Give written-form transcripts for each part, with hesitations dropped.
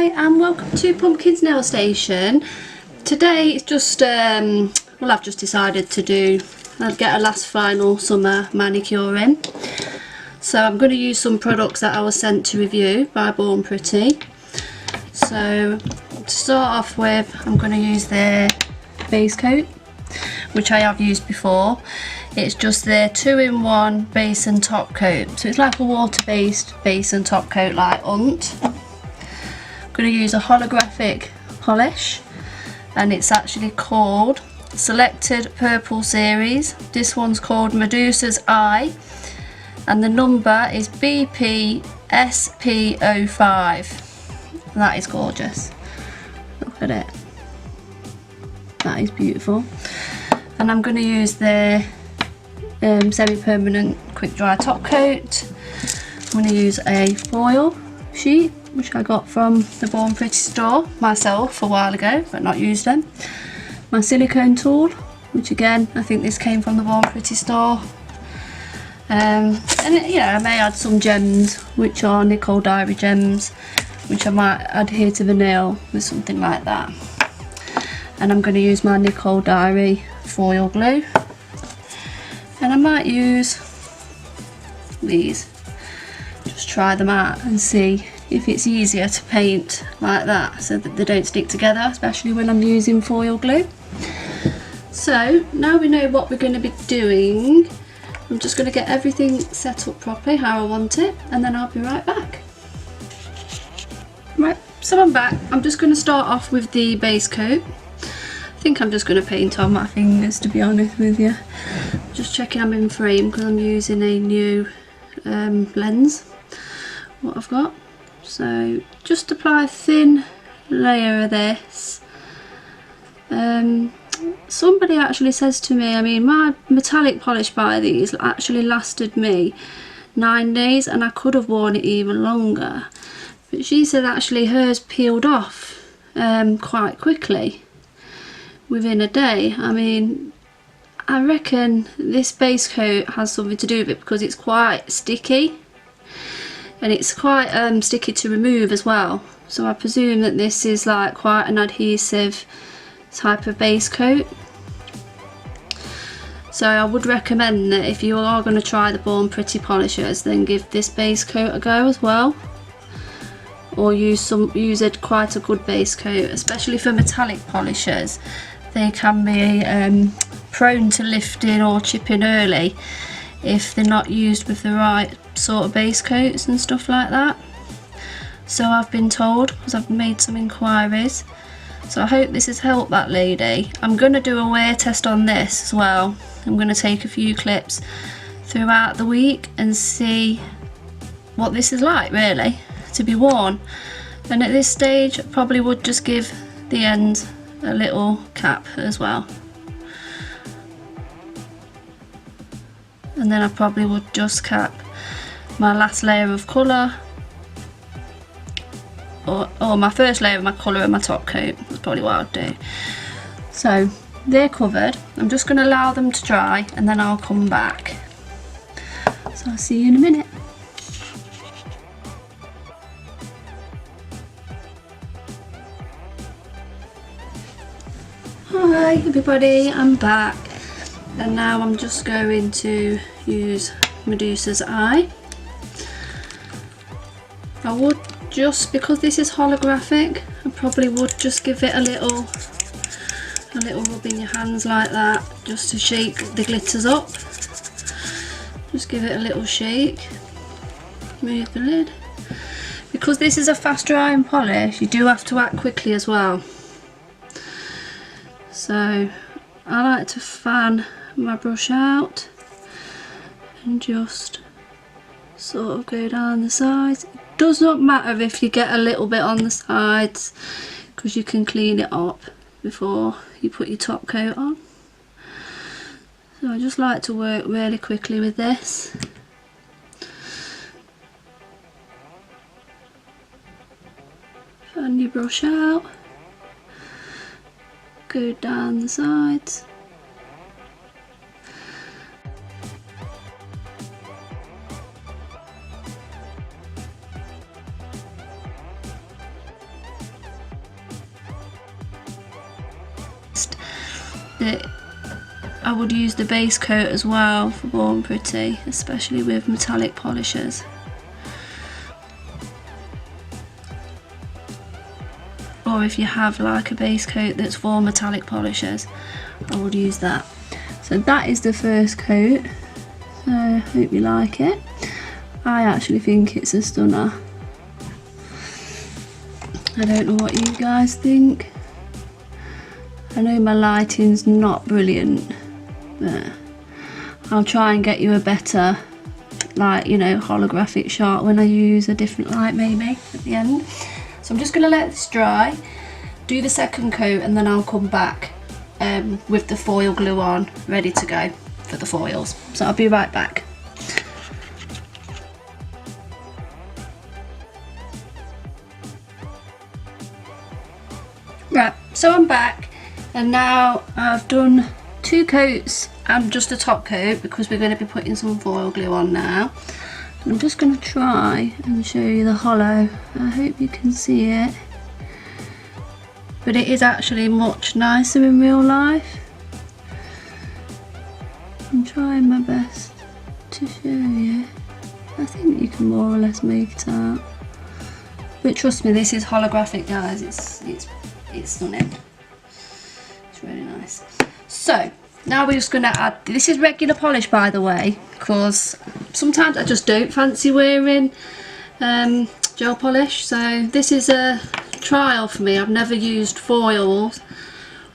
Hi and welcome to Pumpkin's Nail Station. Today it's just, well, I've just decided to get a last final summer manicure in. So I'm going to use some products that I was sent to review by Born Pretty. So to start off with, I'm going to use their base coat, which I have used before. It's just their 2-in-1 base and top coat. So it's like a water-based base and top coat like Unt. I'm going to use a holographic polish, and it's actually called Selected Purple Series. This one's called Medusa's Eye, and the number is BPSP05. That is gorgeous. Look at it. That is beautiful. And I'm going to use the semi-permanent quick dry top coat. I'm going to use a foil sheet, which I got from the Born Pretty store myself a while ago, but not used them. My silicone tool, which again, I think this came from the Born Pretty store. And yeah, I may add some gems, which are Nicole Diary gems, which I might adhere to the nail with something like that. And I'm going to use my Nicole Diary foil glue. And I might use these. Just try them out and see if it's easier to paint like that so that they don't stick together, especially when I'm using foil glue. So now we know what we're going to be doing. I'm just going to get everything set up properly how I want it, and then I'll be right back. Right, so I'm back. I'm just going to start off with the base coat. I think I'm just going to paint on my fingers, to be honest with you. Just checking I'm in frame because I'm using a new lens, what I've got. So just apply a thin layer of this. Somebody actually says to me, I mean, my metallic polish by these actually lasted me 9 days, and I could have worn it even longer, but she said actually hers peeled off quite quickly within a day. I mean, I reckon this base coat has something to do with it because it's quite sticky, and it's quite sticky to remove as well. So I presume that this is like quite an adhesive type of base coat. So I would recommend that if you are going to try the Born Pretty polishers, then give this base coat a go as well, or use quite a good base coat, especially for metallic polishers. They can be prone to lifting or chipping early if they're not used with the right sort of base coats and stuff like that. So I've been told, because I've made some inquiries. So I hope this has helped that lady. I'm going to do a wear test on this as well. I'm going to take a few clips throughout the week and see what this is like really to be worn. And at this stage I probably would just give the ends a little cap as well. And then I probably would just cap my last layer of colour, or my first layer of my colour and my top coat. That's probably what I'll do. So they're covered. I'm just going to allow them to dry and then I'll come back. So I'll see you in a minute. Hi everybody, I'm back. And now I'm just going to use Medusa's Eye. I would just, because this is holographic, I probably would just give it a little rub in your hands like that, just to shake the glitters up. Just give it a little shake. Move the lid. Because this is a fast drying polish, you do have to act quickly as well. So I like to fan my brush out and just sort of go down the sides. It does not matter if you get a little bit on the sides, because you can clean it up before you put your top coat on. So I just like to work really quickly with this. Fan your brush out, go down the sides. that I would use the base coat as well for Born Pretty, especially with metallic polishes. Or if you have like a base coat that's for metallic polishes, I would use that. So that is the first coat. So I hope you like it. I actually think it's a stunner. I don't know what you guys think. I know my lighting's not brilliant, but I'll try and get you a better, like, you know, holographic shot when I use a different light maybe at the end. So I'm just going to let this dry, do the second coat, and then I'll come back with the foil glue on, ready to go for the foils. So I'll be right back. Right, so I'm back, and now I've done 2 coats and just a top coat because we're going to be putting some foil glue on now. I'm just going to try and show you the hollow. I hope you can see it, but it is actually much nicer in real life. I'm trying my best to show you. I think you can more or less make it out, but trust me, this is holographic, guys. It's stunning. It's really nice. So now we're just going to add, this is regular polish by the way, because sometimes I just don't fancy wearing gel polish. So this is a trial for me. I've never used foils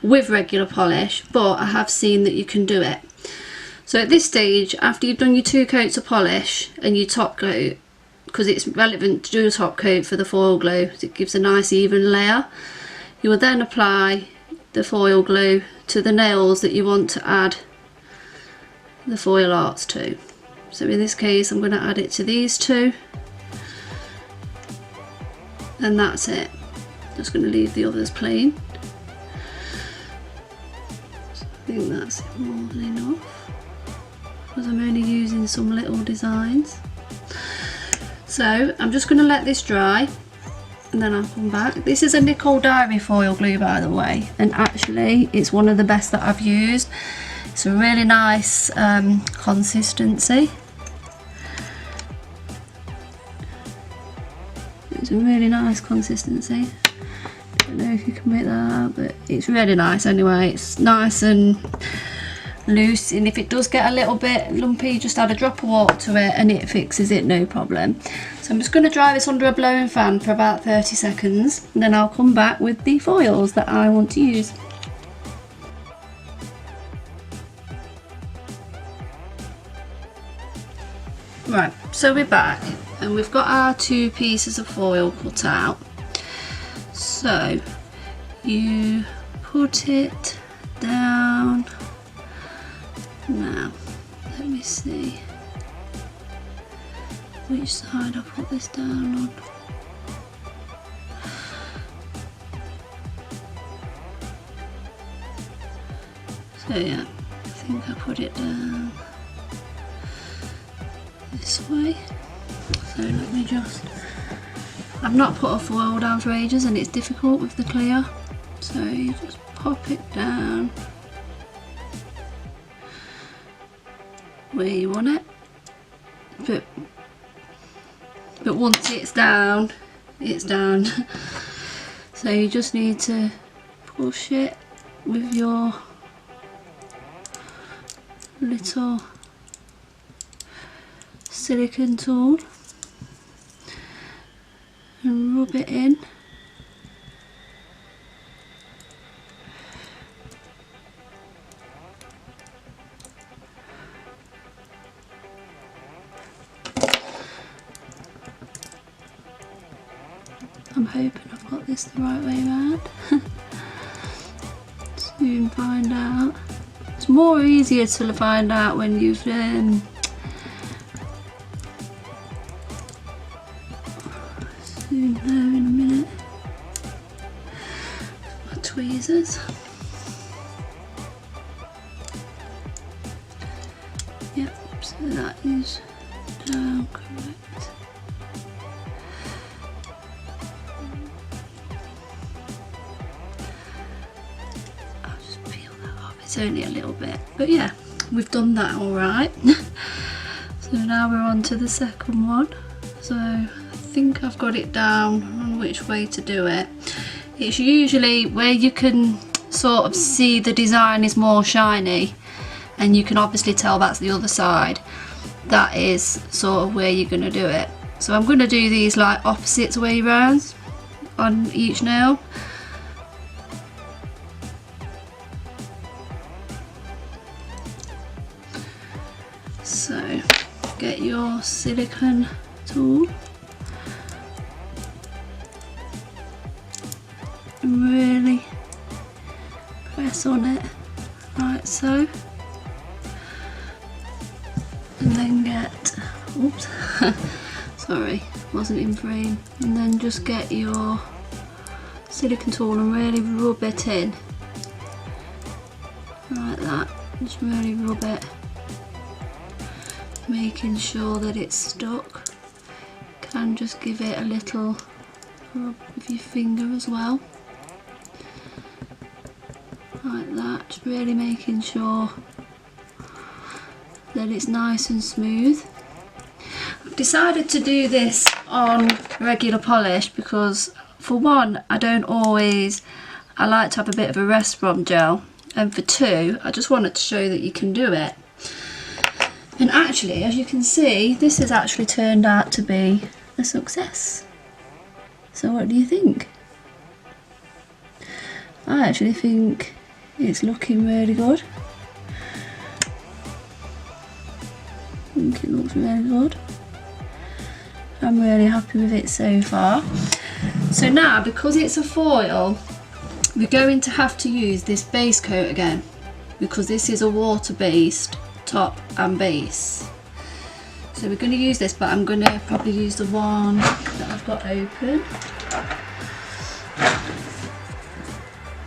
with regular polish, but I have seen that you can do it. So at this stage, after you've done your 2 coats of polish and your top coat, because it's relevant to do a top coat for the foil glue, it gives a nice even layer, you will then apply the foil glue to the nails that you want to add the foil arts to. So in this case, I'm going to add it to these 2, and that's it. Just going to leave the others plain. So I think that's more than enough, because I'm only using some little designs. So I'm just going to let this dry, and then I'll come back. This is a Nicole Diary foil glue by the way, and actually it's one of the best that I've used. It's a really nice consistency. It's a really nice consistency. I don't know if you can make that out, but it's really nice anyway. It's nice and loose, and if it does get a little bit lumpy, just add a drop of water to it and it fixes it, no problem. So I'm just going to dry this under a blowing fan for about 30 seconds, and then I'll come back with the foils that I want to use. Right, so we're back and we've got our 2 pieces of foil cut out. So you put it down. Now, let me see which side I put this down on. So yeah, I think I put it down this way. So let me just, I've not put a foil down for ages and it's difficult with the clear. So you just pop it down where you want it, but once it's down, it's down. So you just need to push it with your little silicone tool and rub it in. I'm hoping I've got this the right way around. Soon find out. It's more easier to find out when you've soon know in a minute. My tweezers. Yep, so that is down correct. I'll just peel that off. It's only a little bit, but yeah, we've done that all right. So now we're on to the second one. So I think I've got it down on which way to do it. It's usually where you can sort of see the design is more shiny, and you can obviously tell that's the other side. That is sort of where you're going to do it. So I'm going to do these like opposite way rounds on each nail. So get your silicone tool and really press on it like so, and then get, oops, sorry, wasn't in frame, and then just get your silicone tool and really rub it in like that. Just really rub it, making sure that it's stuck. Can just give it a little rub with your finger as well, like that, just really making sure that it's nice and smooth. I've decided to do this on regular polish because, for one, I like to have a bit of a rest from gel, and for two, I just wanted to show that you can do it. And actually, as you can see, this has actually turned out to be a success. So what do you think? I actually think it's looking really good. I think it looks really good. I'm really happy with it so far. So now, because it's a foil, we're going to have to use this base coat again, because this is a water-based top and base. So we're going to use this, but I'm going to probably use the one that I've got open.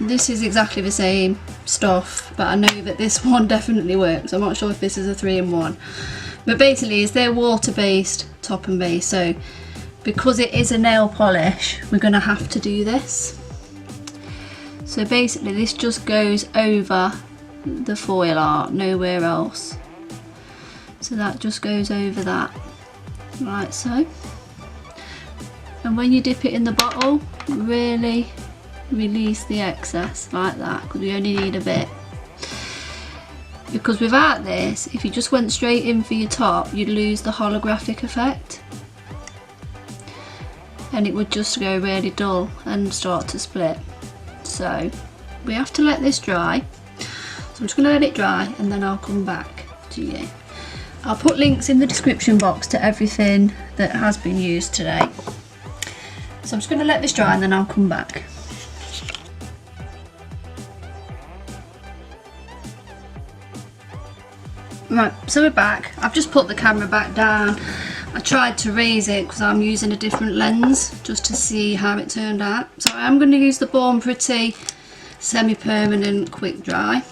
This is exactly the same stuff, but I know that this one definitely works. I'm not sure if this is a 3-in-1, but basically it's their water-based top and base. So because it is a nail polish, we're going to have to do this. So basically this just goes over the foil art, nowhere else. So that just goes over that, like so. And when you dip it in the bottle, really release the excess like that, because we only need a bit. Because without this, if you just went straight in for your top, you'd lose the holographic effect, and it would just go really dull and start to split. So we have to let this dry. So I'm just going to let it dry, and then I'll come back to you. I'll put links in the description box to everything that has been used today. So I'm just going to let this dry and then I'll come back. Right, so we're back. I've just put the camera back down. I tried to raise it because I'm using a different lens just to see how it turned out. So I'm going to use the Born Pretty semi-permanent quick dry,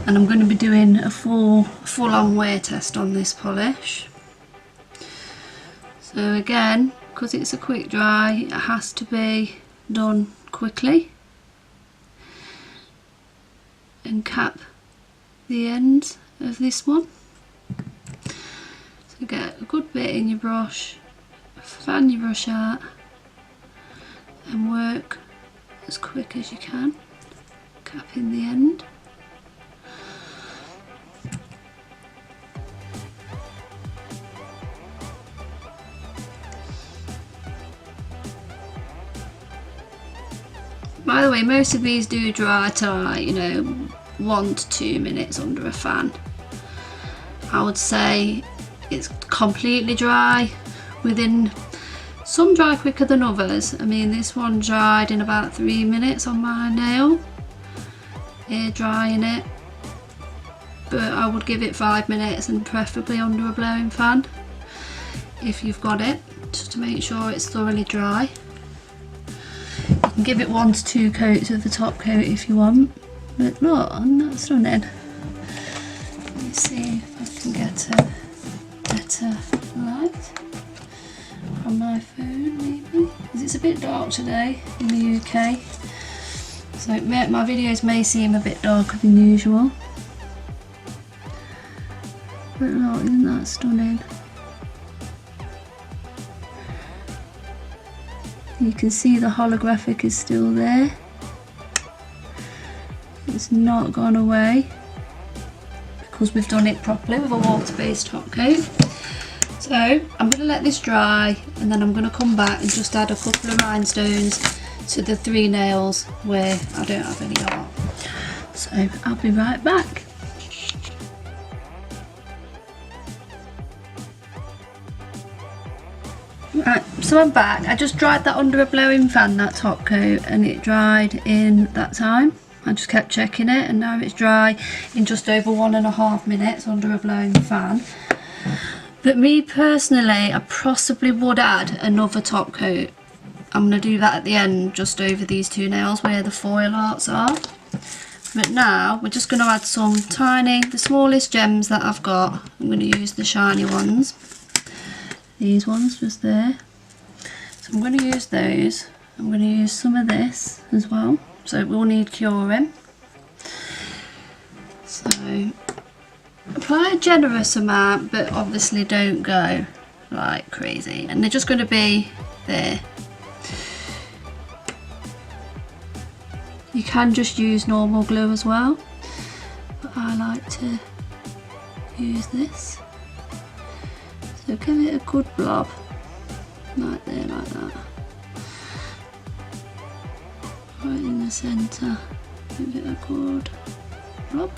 and I'm going to be doing a full-on wear test on this polish. So again, because it's a quick dry, it has to be done quickly, and cap the ends of this one. So get a good bit in your brush, fan your brush out, and work as quick as you can, capping the end. By the way, most of these do dry to, like, 1 to 2 minutes under a fan. I would say it's completely dry within, some dry quicker than others. I mean, this one dried in about 3 minutes on my nail, air drying it, but I would give it 5 minutes, and preferably under a blowing fan if you've got it, just to make sure it's thoroughly dry. You can give it 1 to 2 coats of the top coat if you want. But look, that's stunning. Let me see if I can get a better light on my phone, maybe, because it's a bit dark today in the UK. So my videos may seem a bit darker than usual. But look, isn't that stunning? You can see the holographic is still there. It's not gone away because we've done it properly with a water-based top coat. So I'm going to let this dry, and then I'm going to come back and just add a couple of rhinestones to the 3 nails where I don't have any art. So I'll be right back. Right, so I'm back. I just dried that under a blowing fan, that top coat, and it dried in that time. I just kept checking it, and now it's dry in just over 1.5 minutes under a blowing fan. But me personally, I possibly would add another top coat. I'm going to do that at the end, just over these 2 nails where the foil arts are. But now we're just going to add some tiny, the smallest gems that I've got. I'm going to use the shiny ones. These ones just there. So I'm going to use those. I'm going to use some of this as well. So we'll need curing. So apply a generous amount, but obviously don't go like crazy. And they're just going to be there. You can just use normal glue as well, but I like to use this. So give it a good blob, right there, like that. Right in the centre, give it a good blob.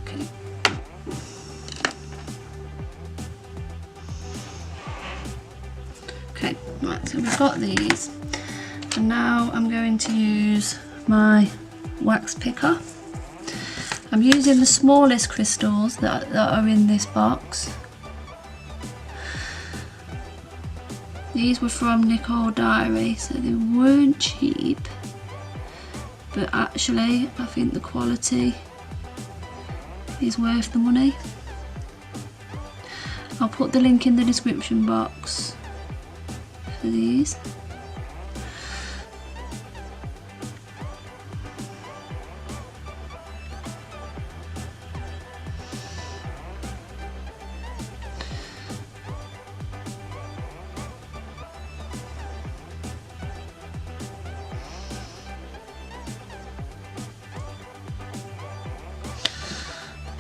Okay. Okay, right, so we've got these. And now I'm going to use my wax picker. I'm using the smallest crystals that are in this box. These were from Nicole Diary, so they weren't cheap, but actually I think the quality is worth the money. I'll put the link in the description box for these.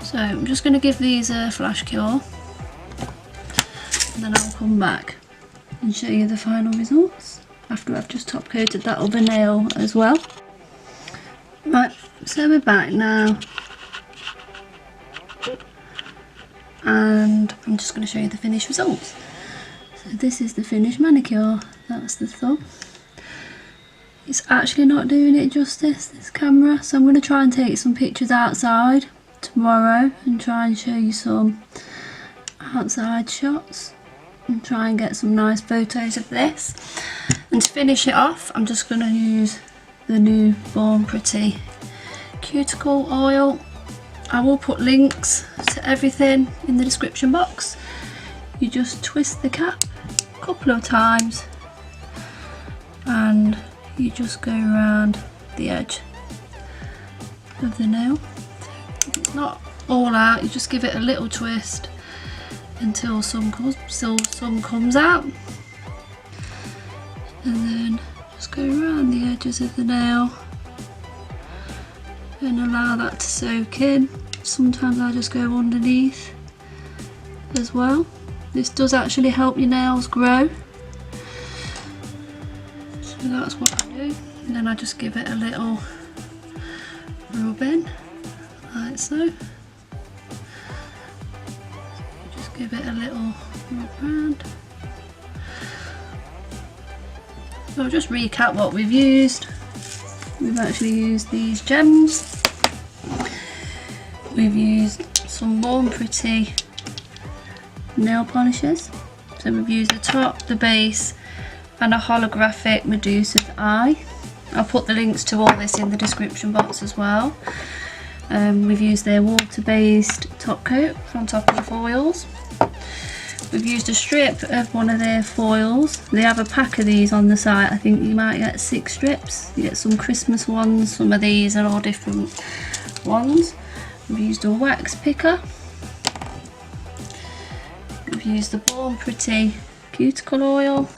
So I'm just going to give these a flash cure, and then I'll come back and show you the final results after I've just top coated that other nail as well. Right, so we're back now, and I'm just going to show you the finished results. So this is the finished manicure, that's the thumb. It's actually not doing it justice, this camera, so I'm going to try and take some pictures outside tomorrow and try and show you some outside shots and try and get some nice photos of this. And to finish it off, I'm just going to use the new Born Pretty Cuticle Oil. I will put links to everything in the description box. You just twist the cap a couple of times and you just go around the edge of the nail. It's not all out, you just give it a little twist until some comes out, and then just go around the edges of the nail and allow that to soak in. Sometimes I just go underneath as well. This does actually help your nails grow, so that's what I do. And then I just give it a little rub in like so. Just give it a little rub round. So I'll just recap what we've used. We've actually used these gems. We've used some Born Pretty nail polishes. So we've used the top, the base, and a holographic Medusa's eye. I'll put the links to all this in the description box as well. We've used their water-based top coat on top of the foils. We've used a strip of one of their foils. They have a pack of these on the site. I think you might get 6 strips. You get some Christmas ones, some of these are all different ones. We've used a wax picker. We've used the Born Pretty Cuticle Oil.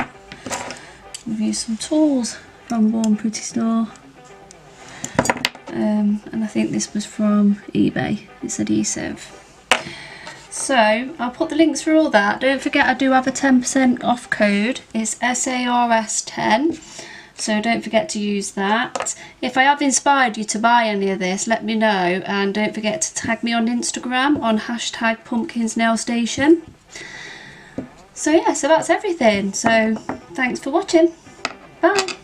We've used some tools from Born Pretty store. And I think this was from eBay. It's adhesive. So I'll put the links for all that. Don't forget I do have a 10% off code. It's SARS10. So don't forget to use that. If I have inspired you to buy any of this, let me know, and don't forget to tag me on Instagram on #pumpkinsnailstation. So yeah, so that's everything. So thanks for watching. Bye.